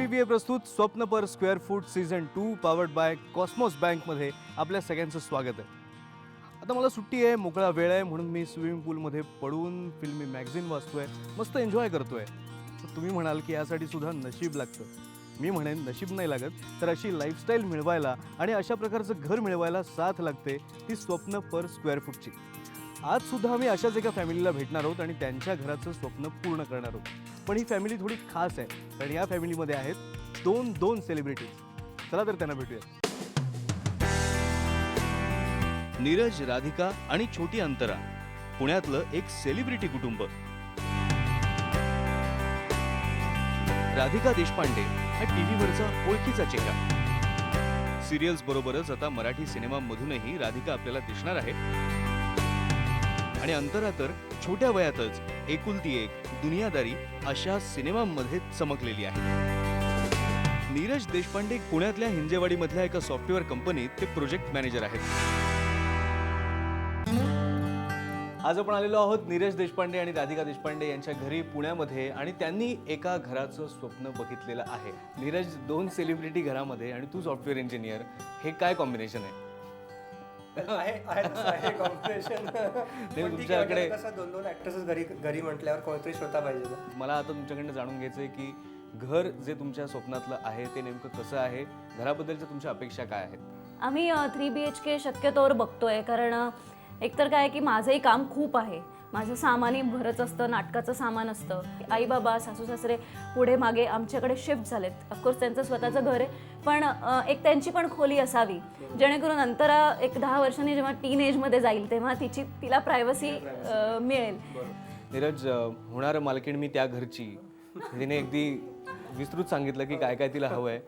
PVA प्रस्तुत स्वप्न per square foot season 2 powered by Cosmos बँकमध्ये आपल्या सगळ्यांचं स्वागत आहे. आता मला सुट्टी आहे, मोकळा वेळ आहे, म्हणून मी स्विमिंग पूलमध्ये पडून फिल्मी मॅगझिन वाचतोय, मस्त एन्जॉय करतोय. तर तुम्ही म्हणाल की यासाठी सुद्धा नशीब लागतं. मी म्हणेन नशीब नाही लागत, तर अशी लाईफस्टाईल मिळवायला आणि अशा प्रकारचं घर मिळवायला साथ लागते ती स्वप्न पर स्क्वेअर फूटची. आज सुद्धा आम्ही अशाच एका फॅमिलीला भेटणार आहोत आणि त्यांच्या घराचं स्वप्न पूर्ण करणार आहोत. पण ही फॅमिली थोडी खास आहे, कारण या फॅमिलीमध्ये आहेत दोन सेलिब्रिटीज. चला तर त्यांना भेटूया. नीरज, राधिका आणि छोटी अंतरा, पुण्यातलं एक सेलिब्रिटी कुटुंब. राधिका देशपांडे हा टीव्हीवरचा ओळखीचा चेहरा. सिरियल्स बरोबरच आता मराठी सिनेमांमधूनही राधिका आपल्याला दिसणार आहे. आणि अंतरा तर छोट्या वयातच एकुलती एक, दुनियादारी अशा सिनेमांमध्ये चमकलेली आहे. नीरज देशपांडे पुण्यातल्या हिंजेवाडीमधल्या एका सॉफ्टवेअर कंपनीत ते प्रोजेक्ट मॅनेजर आहेत. आज आपण आलेलो आहोत नीरज देशपांडे आणि राधिका देशपांडे यांच्या घरी पुण्यामध्ये, आणि त्यांनी एका घराचं स्वप्न बघितलेलं आहे. नीरज, दोन सेलिब्रिटी घरामध्ये आणि तू सॉफ्टवेअर इंजिनियर, हे काय कॉम्बिनेशन आहे? तुमच्याकडे दोन ऍक्टर्स घरी म्हटल्यावर कोणतरी श्रोता पाहिजे. मला आता तुमच्याकडनं जाणून घ्यायचंय की घर जे तुमच्या स्वप्नातलं आहे ते नेमकं कसं आहे, घराबद्दलच्या तुमच्या अपेक्षा काय आहेत? आम्ही 3 BHK शक्यतोवर बघतोय, कारण एकतर काय की माझंही काम खूप आहे. माझं सामानही भरच असतं, नाटकाचं सामान असतं. आई बाबा, सासू सासरे पुढे मागे आमच्याकडे शिफ्ट झालेत. ऑफकोर्स त्यांचं स्वतःचं घर आहे, पण एक त्यांची पण खोली असावी, जेणेकरून अंतरा एक 10 वर्षांनी जेव्हा टीन एजमध्ये जाईल तेव्हा तिला प्रायव्हसी मिळेल. नीरज, होणार मालकीण मी त्या घरची, तिने अगदी विस्तृत सांगितलं की काय काय तिला हवं आहे.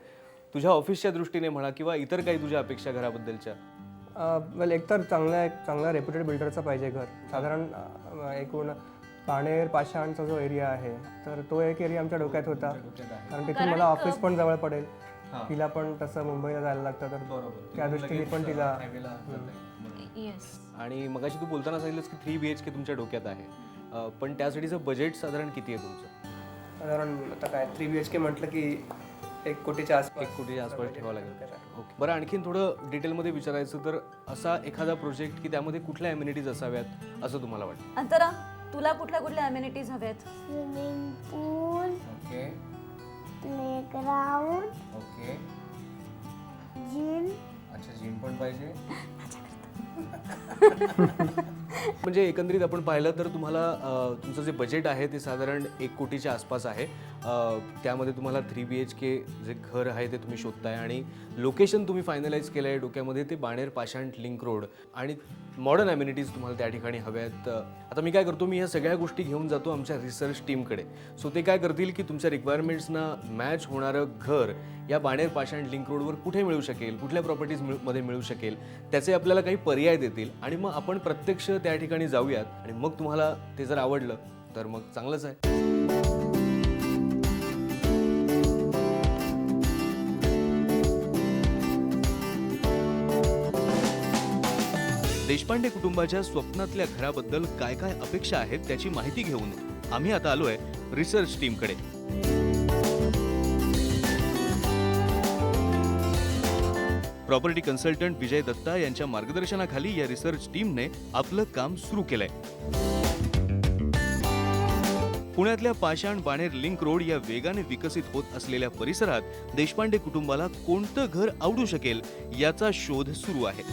तुझ्या ऑफिसच्या दृष्टीने म्हणा किंवा इतर काही तुझ्या अपेक्षा घराबद्दलच्या? वेल, एकतर चांगला रेप्युटेड बिल्डरचा पाहिजे घर. साधारण एकूण पाणेर पाषाणचा जो एरिया आहे, तर तो एक एरिया आमच्या डोक्यात होता, कारण तिथून मला ऑफिस पण जवळ पडेल. तिला पण तसं मुंबईला जायला लागतं, तर त्या दृष्टीने पण तिला. आणि मगाशी तू बोलताना सांगितलंस की 3 BHK तुमच्या डोक्यात आहे, पण त्यासाठीचं बजेट साधारण किती आहे तुमचं? साधारण आता काय 3 BHK म्हटलं की 1 कोटीच्या आसपास. 1 कोटीच्या आसपास ठेवावं लागेल. ओके, बरं, आणखीन थोडं डिटेलमध्ये विचारायचं तर असा एखादा प्रोजेक्ट की त्यामध्ये कुठल्या अम्युनिटीज असाव्यात असं तुम्हाला वाटतं? अंतरा, तुला कुठल्या अम्युनिटीज हव्यात? स्विमिंग पूल, ओके प्लेग्राउंड, ओके. जिम. अच्छा, जिम पण पाहिजे. म्हणजे एकंदरीत आपण पाहिलं तर तुम्हाला तुमचं जे बजेट आहे ते साधारण 1 कोटीच्या आसपास आहे. त्यामध्ये तुम्हाला 3 BHK जे घर आहे ते तुम्ही शोधताय, आणि लोकेशन तुम्ही फायनलाइज केलं आहे डोक्यामध्ये, ते बाणेर पाषाण लिंक रोड, आणि मॉडर्न ॲम्युनिटीज तुम्हाला त्या ठिकाणी हव्यात. आता मी काय करतो, मी ह्या सगळ्या गोष्टी घेऊन जातो आमच्या रिसर्च टीमकडे. सो ते काय करतील की तुमच्या रिक्वायरमेंट्सना मॅच होणारं घर या बाणेर पाषाण लिंक रोडवर कुठे मिळू शकेल, कुठल्या प्रॉपर्टीज मध्ये मिळू शकेल, त्याचे आपल्याला काही पर्याय देतील, आणि मग आपण प्रत्यक्ष त्या ठिकाणी जाऊयात. आणि मग तुम्हाला ते जर आवडलं तर मग चांगलंच आहे. देशपांडे कुटुंबाच्या स्वप्नातल्या घराबद्दल काय काय अपेक्षा आहेत त्याची माहिती घेऊन आम्ही आता आलोय रिसर्च टीमकडे. प्रॉपर्टी कन्सल्टंट विजय दत्ता यांच्या मार्गदर्शनाखाली या रिसर्च टीमने आपलं काम सुरू केलंय. पुण्यातल्या पाषाण बाणेर लिंक रोड या वेगाने विकसित होत असलेल्या परिसरात देशपांडे कुटुंबाला कोणतं घर आवडू शकेल याचा शोध सुरू आहे.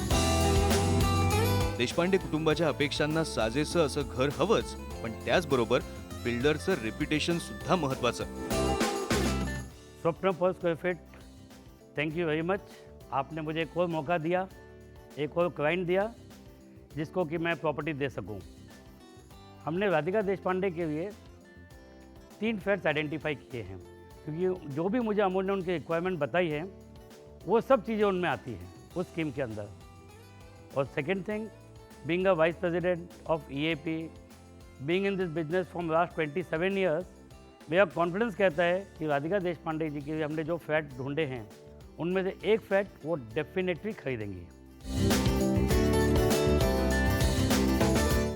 देशपांडे कुटुंबाच्या अपेक्षांना साजेसं असं घर हवंच, पण त्याचबरोबर बिल्डरचं रेप्युटेशन सुद्धा महत्वाचं. स्वप्न per square feet, thank you very much. आपने मुझे एक और मौका दिया, एक और क्लाइंट दिया जिसको कि मैं प्रॉपर्टी दे सकूं. हमने राधिका देशपांडे के लिए 3 फ्लैट्स आइडेंटिफाई किए हैं, क्योंकि जो भी मुझे अमूल ने उनकी रिक्वायरमेंट बताई है वो सब चीज़ें उनमें आती हैं उस स्कीम के अंदर. और second thing, being a vice president of EAP, being in this business from last 27 years, मेरा कॉन्फिडेंस कहता है कि राधिका देशपांडे जी के लिए हमने जो फ्लैट ढूंढे हैं उनमें से एक फ्लैट वो डेफिनेटली खरीदेंगी.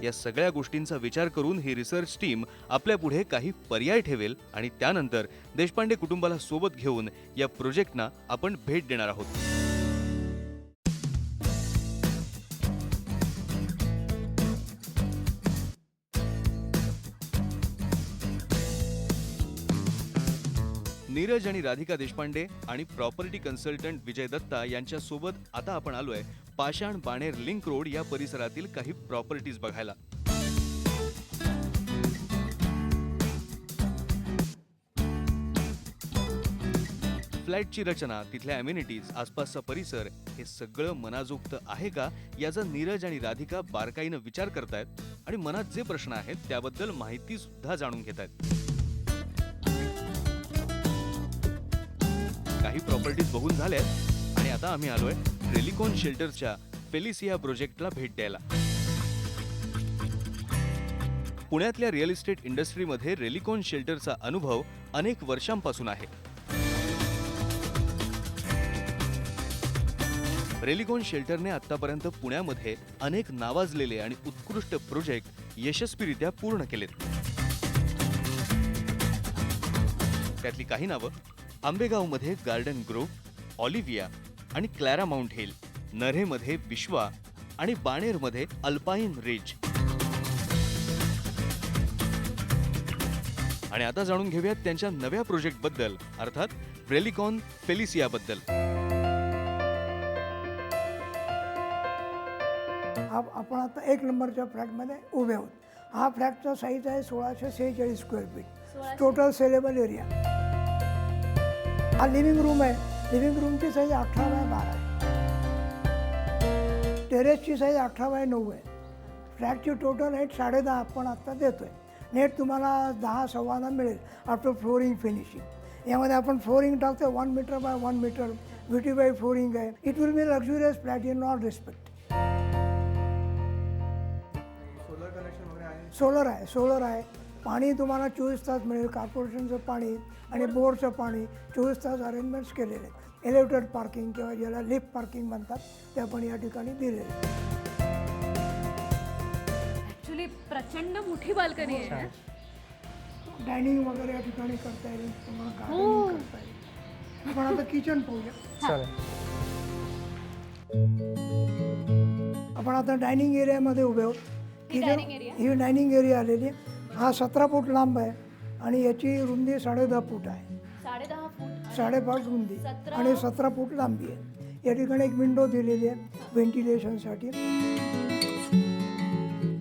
या सगळ्या गोष्टींचा विचार करून ही रिसर्च टीम आपल्यापुढे काही पर्याय ठेवेल आणि त्यानंतर देशपांडे कुटुंबाला सोबत घेऊन या प्रोजेक्टना आपण भेट देणार आहोत. नीरज आणि राधिका देशपांडे आणि प्रॉपर्टी कन्सल्टंट विजय दत्ता यांच्या सोबत आता आपण आलोय पाषाण बाणेर लिंक रोड या परिसरातील काही प्रॉपर्टीज बघायला. फ्लॅटची रचना, तिथल्या अम्युनिटीज, आसपासचा परिसर हे सगळं मनाजोगतं आहे का याचा नीरज आणि राधिका बारकाईनं विचार करतायत आणि मनात जे प्रश्न आहेत त्याबद्दल माहिती सुद्धा जाणून घेत आहेत. काही प्रॉपर्टीज बघून झाल्यात आणि आता आम्ही आलोय रेलिकॉन शेल्टर्सच्या फेलिसिया प्रोजेक्टला भेट द्यायला. पुण्यातल्या रिअल इस्टेट इंडस्ट्रीमध्ये रेलिकॉन शेल्टरचा अनुभव अनेक वर्षांपासून आहे. रेलिकॉन शेल्टरने आतापर्यंत पुण्यामध्ये अनेक नावाजलेले आणि उत्कृष्ट प्रोजेक्ट यशस्वीरित्या पूर्ण केलेत. त्यातली काही नावं: आंबेगावमध्ये गार्डन ग्रोव्ह, ऑलिव्हिया आणि क्लॅरा माउंट हिल, नऱ्हेमध्ये विश्वा आणि बाणेरमध्ये अल्पाईन रिज. आणि आता जाणून घेऊयात त्यांच्या नव्या प्रोजेक्ट बद्दल, अर्थात रेलिकॉन फेलिसिया बद्दल. आपण आता 1 नंबरच्या फ्लॅटमध्ये उभे आहोत. हा फ्लॅटचा साईज आहे 1646 square feet, total saleable area. हा लिव्हिंग रूम आहे. लिव्हिंग रूमची साईज 18x12 आहे. टेरेसची साईज 18x9 आहे. फ्लॅटची टोटल हाईट 10.5 आपण आत्ता देतो आहे. नेट तुम्हाला 10-10.25 मिळेल आफ्टर फ्लोरिंग फिनिशिंग. यामध्ये आपण फ्लोरिंग टाकतो 1 मीटर बाय 1 मीटर ब्युटीफाईड फ्लोरिंग आहे. It will be luxurious flat in all respect. Solar आहे. पाणी तुम्हाला 24 तास मिळेल. कॉर्पोरेशनचं पाणी आणि बोरचं पाणी 24 तास अरेंजमेंट्स केलेले आहेत. एलिव्हेटेड पार्किंग किंवा ज्याला लिफ्ट पार्किंग म्हणतात ते आपण या ठिकाणी दिलेले आहे. ॲक्च्युली प्रचंड मोठी बाल्कनी आहे. डायनिंग वगैरे या ठिकाणी करता येईल. तुम्हाला गार्डनिंग करता येईल. आपण आता किचन पाहूया. चालेल. आपण आता डायनिंग एरियामध्ये उभे आहोत. किचन ही डायनिंग एरिया आलेली आहे. हा 17 फूट लांब आहे आणि याची रुंदी 10.5 फूट आहे. 5.5 रुंदी आणि 17 फूट लांबी आहे. या ठिकाणी एक विंडो दिलेली आहे व्हेंटिलेशनसाठी.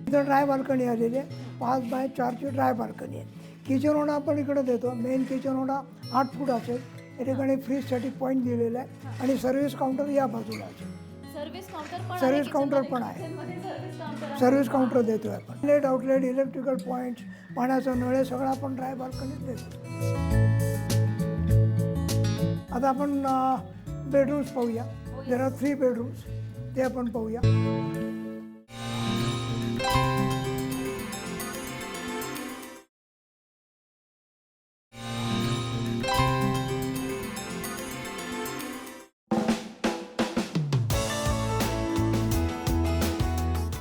इथं ड्राय बाल्कनी आलेली आहे. 5x4ची ड्राय बाल्कनी आहे. किचन ओढा आपण इकडे देतो. मेन किचन ओढा 8 फूट असेल. या ठिकाणी फ्रीजसाठी पॉईंट दिलेला आहे आणि सर्व्हिस काउंटर या बाजूला असेल. सर्व्हिस काउंटर पण आहे. सर्व्हिस काउंटर देतोय आपण. इनलेट आउटलेट, इलेक्ट्रिकल पॉईंट्स, पाण्याचं नळ सगळं आपण ड्राय बाल्कनीत देतो. आता आपण बेडरूम्स पाहूया. देर आर 3 बेडरूम्स, ते आपण पाहूया.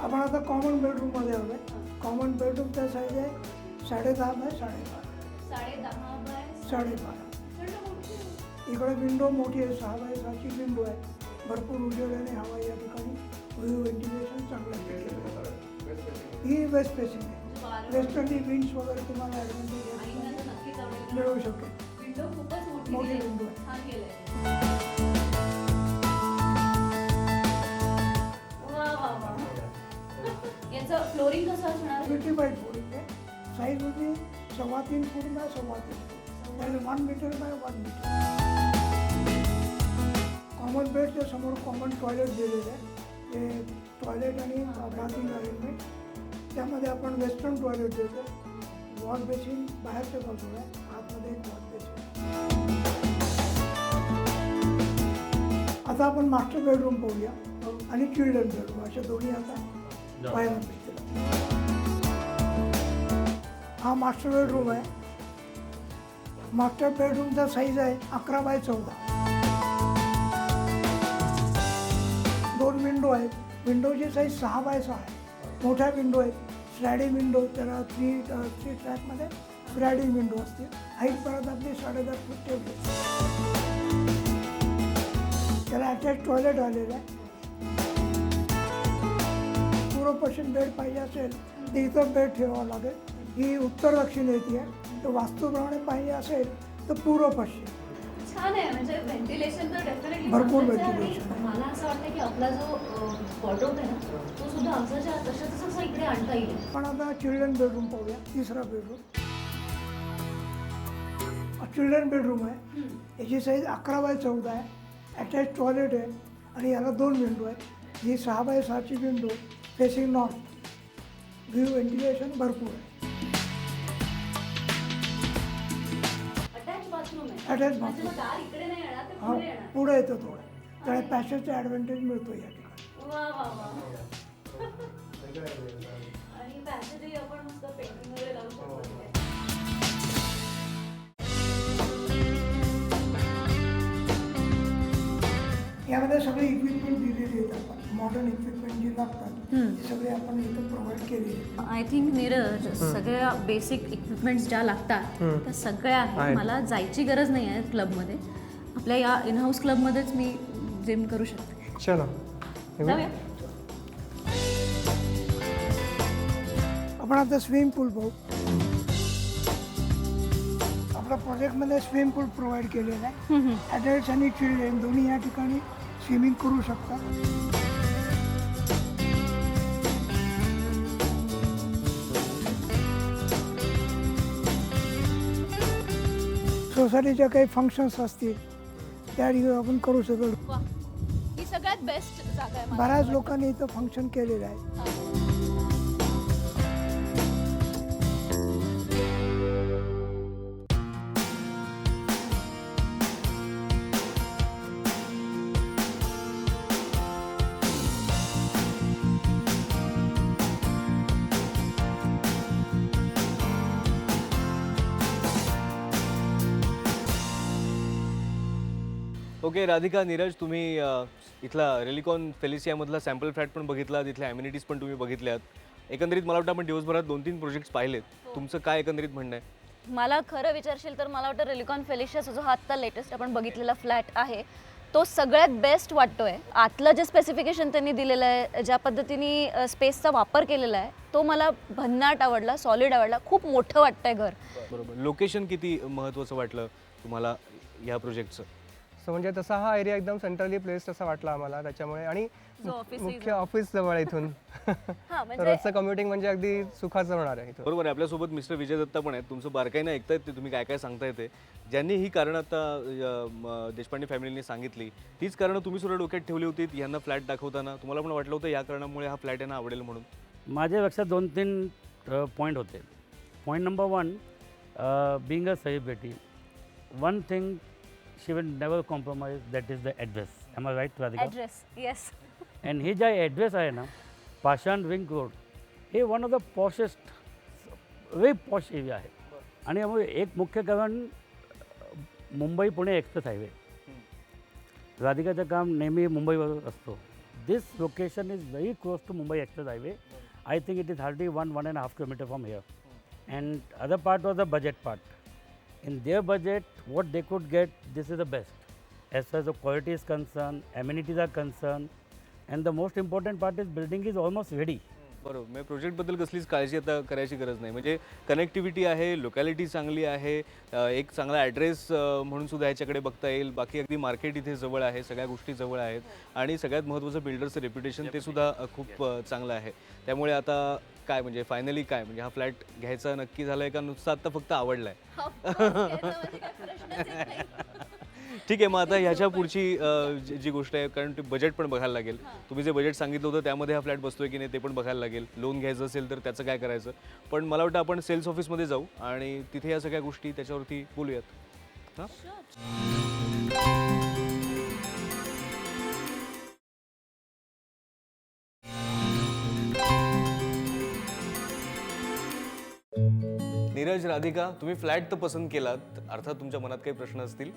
आपण आता कॉमन बेडरूममध्ये आलो आहे. कॉमन बेडरूमचा साईज आहे 10.5x12. 10.5. इकडे विंडो मोठी आहे. 6x6ची विंडो आहे. भरपूर उजेडाने हवा या ठिकाणी. व्ह्यू व्हेंटिलेशन चांगलं आहे. ही वेस्ट फेसिंग आहे. वेस्टर्नी विंड्स वगैरे तुम्हाला ॲडव्हान्टेज मिळू शकेल. मोठी विंडो आहे. फ्लोरिंग कसं असणार? ब्युटीफाईड फ्लोरिंग आहे. साईज होती 3.25 फूट बाय 3.25 फूट आणि 1 मीटर बाय 1 मीटर. कॉमन बेडच्या समोर कॉमन टॉयलेट दिलेलं आहे. ते टॉयलेट आणि बाथिंग अरेंजमेंट. त्यामध्ये आपण वेस्टर्न टॉयलेट देतो. वॉश बेसिन बाहेरच्या बाजूला आहे. आतमध्ये एक वॉश बेसिन. आता आपण मास्टर बेडरूम पाहूया आणि चिल्ड्रन बेडरूम. अशा दोन्ही आता पाहायला मिळतील. हा मास्टर बेडरूम आहे. मास्टर बेडरूमचा साईज आहे 11x14. 2 विंडो आहेत. विंडोची साईज 6x6 आहे. मोठ्या विंडो आहेत. स्लायडिंग विंडो, त्याला थ्री ट्रॅकमध्ये स्लायडिंग विंडो असते. हाईट परत आपली 10.5 फूट ठेवली. त्याला अटॅच टॉयलेट आलेलं आहे. पूर्व पश्चिम बेड पाहिजे असेल तर इथं बेड ठेवावं लागेल. ही उत्तर दक्षिण येते आहे. तर वास्तूप्रमाणे पाहिजे असेल तर पूर्व पश्चिम. छान आहे, म्हणजे व्हेंटिलेशन तर डेफिनेटली भरपूर ventilation आहे. मला असं वाटतं की आपला जो वॉर्डरोब आहे ना तो सुद्धा असाच्या तशाच असं इकडे आणता येईल. पण आता चिल्ड्रन बेडरूम पाहूया. तिसरा बेडरूम, चिल्ड्रन बेडरूम आहे. याची साईज 11x14 आहे. अटॅच टॉयलेट आहे आणि याला 2 विंडो आहेत. ही 6x6ची window facing north. View ventilation भरपूर आहे. अटॅच बाथरूम आहे. अटॅच म्हणजे बाथरूम मग दार इकडे नाही येणार ते हा पुढे येणार. पुढे येतं थोडं. त्यामुळे पॅसेजचा ॲडव्हान्टेज मिळतो या ठिकाणी. वा वा वा. आणि पॅसेजही आपण मस्त पेंटिंग वगैरे लावू शकतो. यामध्ये सगळे इक्विपमेंट दिलेले आहेत. आपण मॉडर्न इक्विपमेंट जे लागतात ते सगळे आपण इथं प्रोव्हाइड केलेले आहेत. आय थिंक नीरज सगळ्या बेसिक इक्विपमेंट्स ज्या लागतात त्या सगळ्या आहेत. मला जायची गरज नाही आहे क्लबमध्ये. आपल्या या इन हाऊस क्लबमध्येच मी जिम करू शकते. चलो जाऊया. आपण आता स्विमिंग पूल पाहू. आपल्या प्रोजेक्टमध्ये स्विमिंग पूल प्रोव्हाइड केलेला आहे. ॲडल्ट्स आणि चिल्ड्रन दोन्ही या ठिकाणी स्विमिंग करू शकतात. सोसायटीच्या काही फंक्शन्स असतील त्या ठिकाणी आपण करू शकतो. वा. ही सगळ्यात बेस्ट जागा आहे मला. बऱ्याच लोकांनी इथं फंक्शन केलेलं आहे. ओके राधिका, नीरज, तुम्ही इथला रेलिकॉन फेलिसियामधला सॅम्पल फ्लॅट पण बघितला, तिथल्या ॲम्युनिटीज पण तुम्ही बघितल्यात. एकंदरीत मला वाटतं आपण दिवसभरात 2-3 प्रोजेक्ट्स पाहिलेत. तुमचं काय एकंदरीत म्हणणं आहे? मला खरं विचारशील तर मला वाटतं रेलिकॉन फेलिशियाचा जो हा आत्ता लेटेस्ट आपण बघितलेला फ्लॅट आहे तो सगळ्यात बेस्ट वाटतोय. आतलं जे स्पेसिफिकेशन त्यांनी दिलेलं आहे, ज्या पद्धतीने स्पेसचा वापर केलेला आहे तो मला भन्नाट आवडला, सॉलिड आवडला. खूप मोठं वाटतंय घर. बरोबर. लोकेशन किती महत्त्वाचं वाटलं तुम्हाला ह्या प्रोजेक्टचं? सो म्हणजे तसा हा एरिया एकदम सेंट्रली प्लेस्ड असा वाटला आम्हाला त्याच्यामुळे. आणि जो office मुख्य ऑफिस जवळ आहे इथून. हां, तर रोजचं कम्युटिंग म्हणजे अगदी सुखाचं होणार आहे इथं. बरोबर आहे. आपल्यासोबत मिस्टर विजय दत्ता पण आहेत. तुमचं बारकाईनं ऐकतायत ते तुम्ही काय काय सांगताय ते. ज्यांनी ही कारणं आता देशपांडे फॅमिलीने सांगितली तीच कारणं तुम्ही सुद्धा डोक्यात ठेवली होती यांना फ्लॅट दाखवताना. तुम्हाला पण वाटलं होतं या कारणामुळे हा फ्लॅट यांना आवडेल म्हणून? माझ्या लक्षात 2-3 पॉईंट होते. Point number 1, being a celebrity, one thing she will never compromise, that is the address. Am I right Radhika? Address. Yes. And हे जे ॲड्रेस आहे ना, पाषाण रिंग रोड, हे one of the poshest, very posh area आहे. आणि यामुळे एक मुख्य कारण मुंबई पुणे एक्सप्रेस हायवे. राधिकाचं काम नेहमी मुंबईवर असतो. This location is very close to Mumbai express highway. I think it is hardly 1.5 kilometre from here. And other part was the budget part. In their budget, what they could get, this is the best. As far as the quality is concerned, amenities are concerned, and the most important part is building is almost ready. बरोबर. म्हणजे प्रोजेक्टबद्दल कसलीच काळजी आता करायची गरज नाही. म्हणजे connectivity आहे, लोकॅलिटी चांगली आहे, एक चांगला ॲड्रेस म्हणून सुद्धा ह्याच्याकडे बघता येईल. बाकी अगदी मार्केट इथे जवळ आहे, सगळ्या गोष्टी जवळ आहेत आणि सगळ्यात महत्त्वाचं बिल्डरचं रेप्युटेशन ते सुद्धा खूप चांगलं आहे. त्यामुळे आता काय म्हणजे फायनली काय म्हणजे हा फ्लॅट घ्यायचा नक्की झाला आहे का नुसतं आत्ता फक्त आवडला आहे? ठीक आहे. मग आता ह्याच्या पुढची जी गोष्ट आहे, कारण ते बजेट पण बघायला लागेल. तुम्ही जे बजेट सांगितलं होतं त्यामध्ये हा फ्लॅट बसतोय की नाही ते पण बघायला लागेल. लोन घ्यायचं असेल तर त्याचं काय करायचं. पण मला वाटतं आपण सेल्स ऑफिसमध्ये जाऊ आणि तिथे या सगळ्या गोष्टी त्याच्यावरती बोलूयात. हां, नीरज, राधिका, तुम्ही फ्लॅट तर पसंत केलात. अर्थात तुमच्या मनात काही प्रश्न असतील,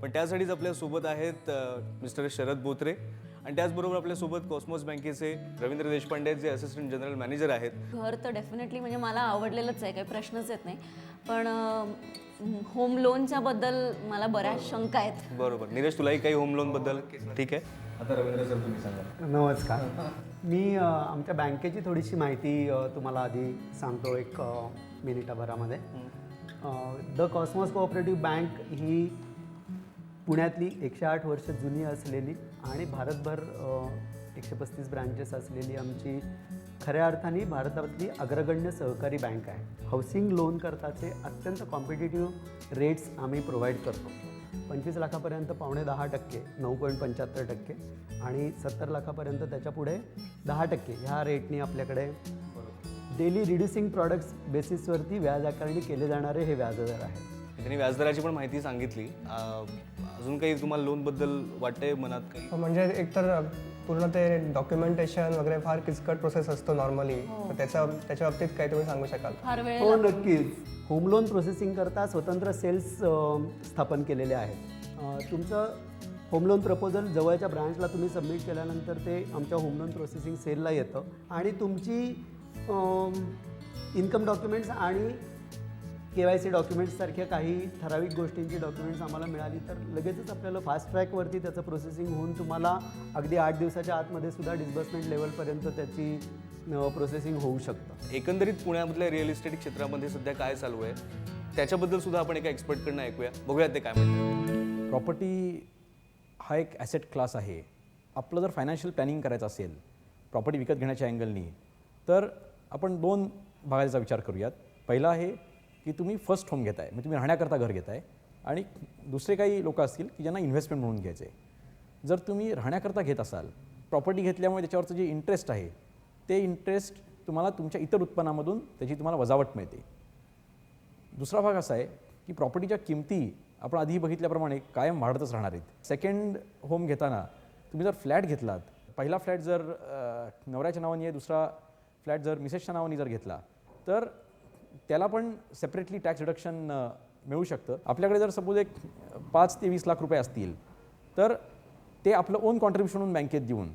पण त्यासाठीच आपल्यासोबत आहेत मिस्टर शरद बोत्रे आणि त्याचबरोबर आपल्यासोबत कॉस्मॉस बँकेचे रवींद्र देशपांडे जे असिस्टंट जनरल मॅनेजर आहेत. घर तर डेफिनेटली म्हणजे मला आवडलेलंच आहे, काही प्रश्नच येत नाही. पण होम लोनच्या बद्दल मला बऱ्याच शंका आहेत. बरोबर. नीरज, तुलाही काही होम लोनबद्दल? ठीक आहे, आता रवींद्र सर तुम्ही सांगा. नमस्कार. मी आमच्या बँकेची थोडीशी माहिती तुम्हाला आधी सांगतो एक मिनिटाभरामध्ये. द कॉस्मॉस कोऑपरेटिव्ह बँक ही पुण्यातली 108 वर्ष जुनी असलेली आणि भारतभर 135 ब्रांचेस असलेली आमची खऱ्या अर्थाने भारतातली अग्रगण्य सहकारी बँक आहे. हाऊसिंग लोन करताचे अत्यंत कॉम्पिटिटिव्ह रेट्स आम्ही प्रोव्हाइड करतो. 25 लाखापर्यंत 9.5%, 9.75% आणि 70 लाखापर्यंत त्याच्या पुढे 10% ह्या रेटनी आपल्याकडे डेली रिड्युसिंग प्रॉडक्ट्स बेसिसवरती व्याज आकारणी केले जाणारे हे व्याजदर आहेत. त्यांनी व्याजदराची पण माहिती सांगितली. अजून काही तुम्हाला लोनबद्दल वाटतंय मनात काही? म्हणजे एकतर पूर्ण ते डॉक्युमेंटेशन वगैरे फार किचकट प्रोसेस असतो नॉर्मली, तर त्याच्या बाबतीत काय तुम्ही सांगू शकाल? फार वेळ हो नक्कीच. होम लोन प्रोसेसिंग करता स्वतंत्र सेल्स स्थापन केलेले आहेत. तुमचं होम लोन प्रपोजल जवळच्या ब्रांचला तुम्ही सबमिट केल्यानंतर ते आमच्या होम लोन प्रोसेसिंग सेलला येतं आणि तुमची इन्कम डॉक्युमेंट्स आणि KYC डॉक्युमेंट्ससारख्या काही ठराविक गोष्टींची डॉक्युमेंट्स आम्हाला मिळाली तर लगेचच आपल्याला फास्ट ट्रॅकवरती त्याचं प्रोसेसिंग होऊन तुम्हाला अगदी 8 दिवसाच्या आतमध्ये सुद्धा डिस्बर्समेंट लेवलपर्यंत त्याची प्रोसेसिंग होऊ शकतं. एकंदरीत पुण्यामधल्या रिअल इस्टेट क्षेत्रामध्ये सध्या काय चालू आहे त्याच्याबद्दल सुद्धा आपण एका एक्सपर्टकडनं ऐकूया, बघूयात ते काय म्हणतात. प्रॉपर्टी हा एक ॲसेट क्लास आहे. आपलं जर फायनान्शियल प्लॅनिंग करायचं असेल प्रॉपर्टी विकत घेण्याच्या अँगलनी, तर आपण 2 भागाचा विचार करूयात. पहिला आहे की तुम्ही फर्स्ट होम घेताय, म्हणजे तुम्ही राहण्याकरता घर घेताय, आणि दुसरे काही लोक असतील की ज्यांना इन्व्हेस्टमेंट म्हणून घ्यायचं आहे. जर तुम्ही राहण्याकरता घेत असाल, प्रॉपर्टी घेतल्यामुळे त्याच्यावरचं जे इंटरेस्ट आहे ते इंटरेस्ट तुम्हाला तुमच्या इतर उत्पन्नामधून त्याची तुम्हाला वजावट मिळते. दुसरा भाग असा आहे की प्रॉपर्टीच्या किमती आपण आधी बघितल्याप्रमाणे कायम वाढतच राहणार आहेत. सेकंड होम घेताना तुम्ही जर फ्लॅट घेतलात, पहिला फ्लॅट जर नवऱ्याच्या नावाने आहे, दुसरा फ्लॅट जर मिसेसच्या नावाने जर घेतला तर त्याला पण सेपरेटली टॅक्स रिडक्शन मिळू शकतं. आपल्याकडे जर सपोज एक 5 ते 20 लाख रुपये असतील तर ते आपलं ओन कॉन्ट्रीब्युशन म्हणून बँकेत देऊन,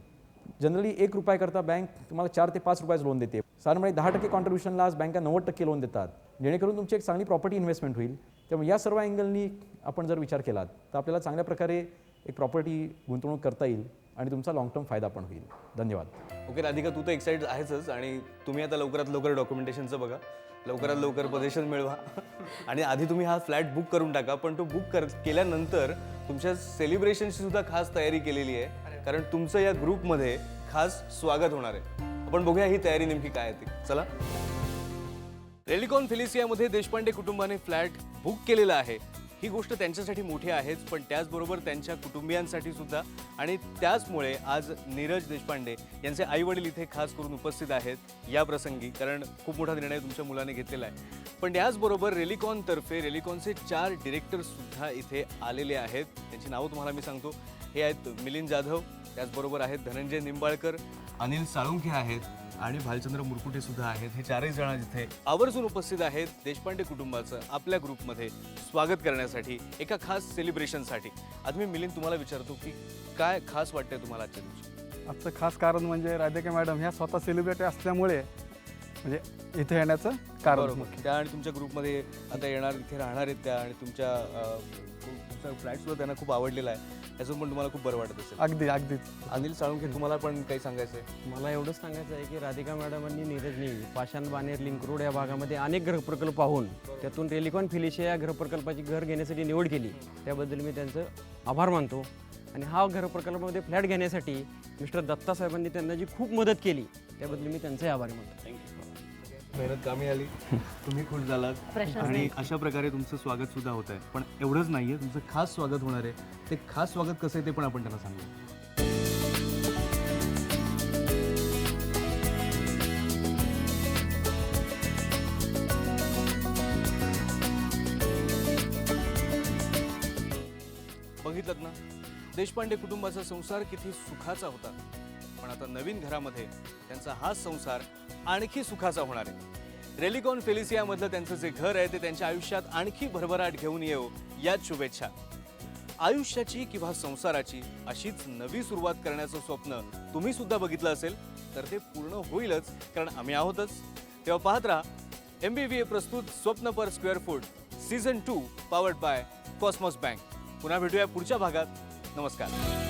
जनरली 1 रुपयाकरता बँक तुम्हाला 4 ते 5 रुपयाचं लोन देते. साधारणपणे 10% कॉन्ट्रीब्युशनला आज बँका 90% लोन देतात, जेणेकरून तुमची एक चांगली प्रॉपर्टी इन्व्हेस्टमेंट होईल. त्यामुळे या सर्व अँगलनी आपण जर विचार केलात तर आपल्याला चांगल्या प्रकारे एक प्रॉपर्टी गुंतवणूक करता येईल आणि तुमचा लॉंग टर्म फायदा पण होईल. धन्यवाद. ओके राधिका, तू तर एक्साइटेड आहेच आणि तुम्ही आता लवकरात लवकर डॉक्युमेंटेशनचं बघा, लवकरात लवकर पोझिशन मिळवा आणि आधी तुम्ही हा फ्लॅट बुक करून टाका. पण तो बुक केल्यानंतर तुमच्या सेलिब्रेशनची सुद्धा खास तयारी केलेली आहे, कारण तुमचं या ग्रुपमध्ये खास स्वागत होणार आहे. आपण बघूया ही तयारी नेमकी काय आहे ती. चला. रेलिकॉन फेलिसियामध्ये देशपांडे कुटुंबाने फ्लॅट बुक केलेला आहे. ही गोष्ट त्यांच्यासाठी मोठी आहेच, पण त्याचबरोबर त्यांच्या कुटुंबियांसाठी सुद्धा. आणि त्याचमुळे आज नीरज देशपांडे यांचे आई वडील इथे खास करून उपस्थित आहेत या प्रसंगी, कारण खूप मोठा निर्णय तुमच्या मुलाने घेतलेला आहे. पण त्याचबरोबर रेलिकॉनतर्फे रेलिकॉनचे 4 डिरेक्टर्स सुद्धा इथे आलेले आहेत. त्यांची नावं तुम्हाला मी सांगतो. हे आहेत मिलिंद जाधव, त्याचबरोबर आहेत धनंजय निंबाळकर, अनिल साळुंखे आहेत आणि भालचंद्र मुरकुटे सुद्धा आहेत. हे 4ही जण इथे आवर्जून उपस्थित आहेत देशपांडे कुटुंबाचं आपल्या ग्रुपमध्ये स्वागत करण्यासाठी, एका खास सेलिब्रेशनसाठी. आज मी मिलिंद तुम्हाला विचारतो की काय खास वाटतंय तुम्हाला आजच्या दिवशी? आजचं खास कारण म्हणजे राधिका मॅडम ह्या स्वतः सेलिब्रिटी असल्यामुळे म्हणजे इथे येण्याचं कारण. बरोबर. त्या आणि तुमच्या ग्रुपमध्ये आता येणार, इथे राहणार आहेत त्या, आणि तुमचा फ्लॅट सुद्धा त्यांना खूप आवडलेला आहे, याचं पण तुम्हाला खूप बरं वाटत असेल. अगदीच. अनिल साळुंखे, तुम्हाला पण काही सांगायचं आहे? मला एवढंच सांगायचं आहे की राधिका मॅडमांनी नीरजनी पाषाण बानेर लिंक रोड या भागामध्ये अनेक गृहप्रकल्प पाहून त्यातून रेलिकॉन फेलिशिया या गृहप्रकल्पाची घर घेण्यासाठी निवड केली. त्याबद्दल मी त्यांचं आभार मानतो. आणि हा गृहप्रकल्पामध्ये फ्लॅट घेण्यासाठी मिस्टर दत्ता साहेबांनी त्यांना जी खूप मदत केली त्याबद्दल मी त्यांचे आभारी मानतो. मेहनत कामी आली, तुम्ही खुश झालात आणि अशा प्रकारे तुमचं स्वागत सुद्धा होत आहे. पण एवढंच नाहीये, तुमचं खास स्वागत होणार आहे. ते खास स्वागत कसं आहे ते पण आपण त्यांना सांगू. बघितलं ना, देशपांडे कुटुंबाचा संसार किती सुखाचा होता, पण आता नवीन घरामध्ये त्यांचा हा संसार आणखी सुखाचा होणार आहे. रेलिकॉन फेलिसियामधलं त्यांचं जे घर आहे ते त्यांच्या आयुष्यात आणखी भरभराट घेऊन येऊ याच शुभेच्छा. आयुष्याची किंवा संसाराची अशीच नवी सुरुवात करण्याचं स्वप्न तुम्ही सुद्धा बघितलं असेल तर ते पूर्ण होईलच, कारण आम्ही आहोतच. तेव्हा पाहत राहा MBVA प्रस्तुत स्वप्न per square foot season 2 powered by Cosmos bank. पुन्हा भेटूया पुढच्या भागात. नमस्कार.